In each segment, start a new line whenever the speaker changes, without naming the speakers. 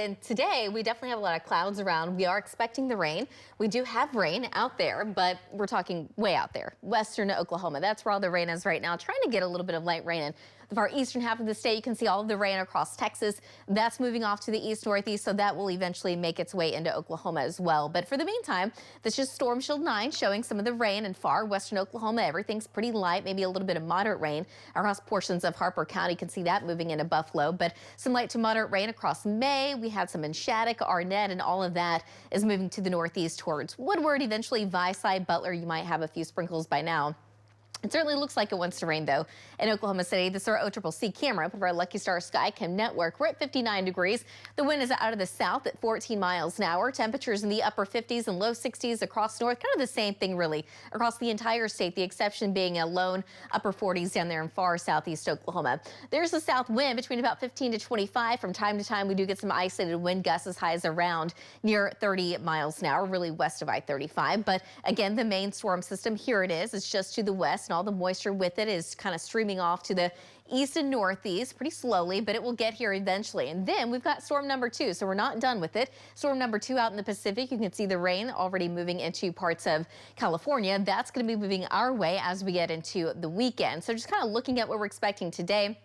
And today, we definitely have a lot of clouds around. We are expecting the rain. We do have rain out there, but we're talking way out there, western Oklahoma. That's where all the rain is right now. Trying to get a little bit of light rain in the far eastern half of the state. You can see all of the rain across Texas. That's moving off to the east-northeast, so that will eventually make its way into Oklahoma as well. But for the meantime, this is Storm Shield 9 showing some of the rain in far western Oklahoma. Everything's pretty light, maybe a little bit of moderate rain across portions of Harper County. You can see that moving into Buffalo, but some light to moderate rain across May. We had some in Shattuck, Arnett, and all of that is moving to the northeast towards Woodward, eventually Viside, Butler. You might have a few sprinkles by now. It certainly looks like it wants to rain, though, in Oklahoma City. This is our OCCC camera of our Lucky Star Skycam network. We're at 59 degrees. The wind is out of the south at 14 miles an hour. Temperatures in the upper 50s and low 60s across north. Kind of the same thing, really, across the entire state. The exception being a lone upper 40s down there in far southeast Oklahoma. There's a south wind between about 15 to 25. From time to time, we do get some isolated wind gusts as high as around near 30 miles an hour, really west of I-35. But again, the main storm system, here it is. It's just to the west, and all the moisture with it is kind of streaming off to the east and northeast pretty slowly, but it will get here eventually. And then we've got storm number 2, so we're not done with it. Storm number 2 out in the Pacific. You can see the rain already moving into parts of California. That's going to be moving our way as we get into the weekend. So just kind of looking at what we're expecting today.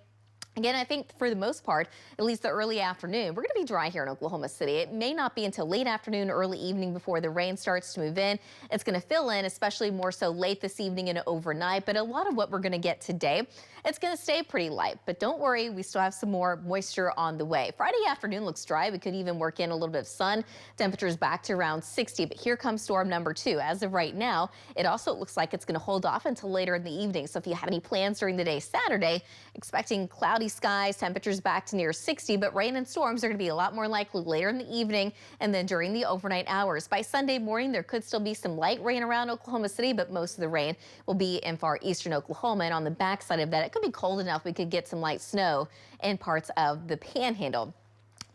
Again, I think for the most part, at least the early afternoon, we're going to be dry here in Oklahoma City. It may not be until late afternoon, early evening before the rain starts to move in. It's going to fill in, especially more so late this evening and overnight. But a lot of what we're going to get today, it's going to stay pretty light. But don't worry, we still have some more moisture on the way. Friday afternoon looks dry. We could even work in a little bit of sun. Temperatures back to around 60. But here comes storm number 2. As of right now, it also looks like it's going to hold off until later in the evening. So if you have any plans during the day Saturday, expecting cloudy skies, temperatures back to near 60, but rain and storms are going to be a lot more likely later in the evening and then during the overnight hours. By Sunday morning, there could still be some light rain around Oklahoma City, but most of the rain will be in far eastern Oklahoma. And on the backside of that, it could be cold enough we could get some light snow in parts of the Panhandle.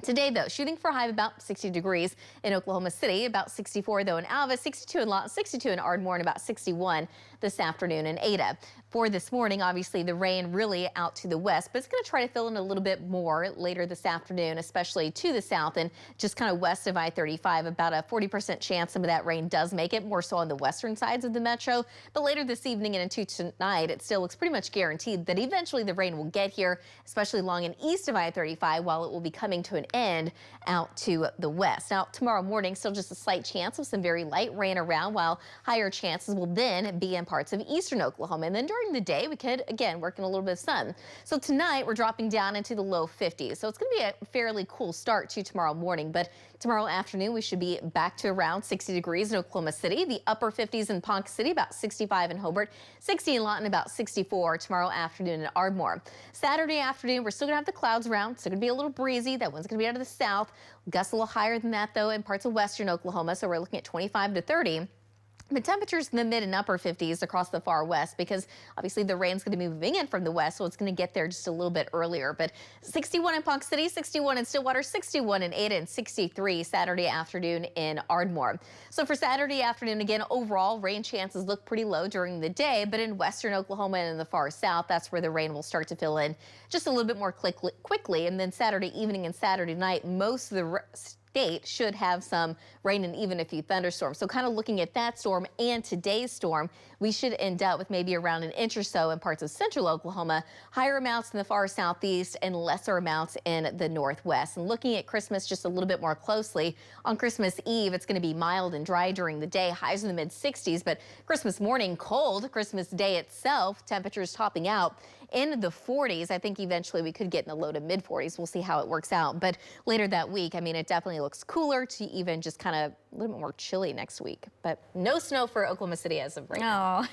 Today, though, shooting for a high of about 60 degrees in Oklahoma City, about 64, though, in Alva, 62 in Lawton, 62 in Ardmore, and about 61 this afternoon in Ada. For this morning, obviously, the rain really out to the west, but it's going to try to fill in a little bit more later this afternoon, especially to the south and just kind of west of I-35. About a 40% chance some of that rain does make it, more so on the western sides of the metro. But later this evening and into tonight, it still looks pretty much guaranteed that eventually the rain will get here, especially along and east of I-35, while it will be coming to an end out to the west. Now, tomorrow morning, still just a slight chance of some very light rain around, while higher chances will then be in parts of eastern Oklahoma. And then during the day, we could, again, work in a little bit of sun. So tonight, we're dropping down into the low 50s. So it's going to be a fairly cool start to tomorrow morning. But tomorrow afternoon, we should be back to around 60 degrees in Oklahoma City. The upper 50s in Ponca City, about 65 in Hobart, 60 in Lawton, about 64 tomorrow afternoon in Ardmore. Saturday afternoon, we're still going to have the clouds around. It's going to be a little breezy. That one's going to be out of the south. Gusts a little higher than that, though, in parts of western Oklahoma. So we're looking at 25 to 30. The temperatures in the mid and upper 50s across the far west, because obviously the rain's going to be moving in from the west, so it's going to get there just a little bit earlier. But 61 in Ponca City, 61 in Stillwater, 61 in Ada, and 63 Saturday afternoon in Ardmore. So for Saturday afternoon, again, overall rain chances look pretty low during the day, but in western Oklahoma and in the far south, that's where the rain will start to fill in just a little bit more quickly. And then Saturday evening and Saturday night, most of the state should have some rain and even a few thunderstorms. So kind of looking at that storm and today's storm, we should end up with maybe around an inch or so in parts of central Oklahoma, higher amounts in the far southeast and lesser amounts in the northwest. And looking at Christmas just a little bit more closely, on Christmas Eve, it's going to be mild and dry during the day, highs in the mid 60s, but Christmas morning cold, Christmas Day itself, temperatures topping out in the 40s. I think eventually we could get in the low to mid 40s. We'll see how it works out. But later that week, I mean, it definitely looks cooler to even just kind of a little bit more chilly next week. But no snow for Oklahoma City as of right now.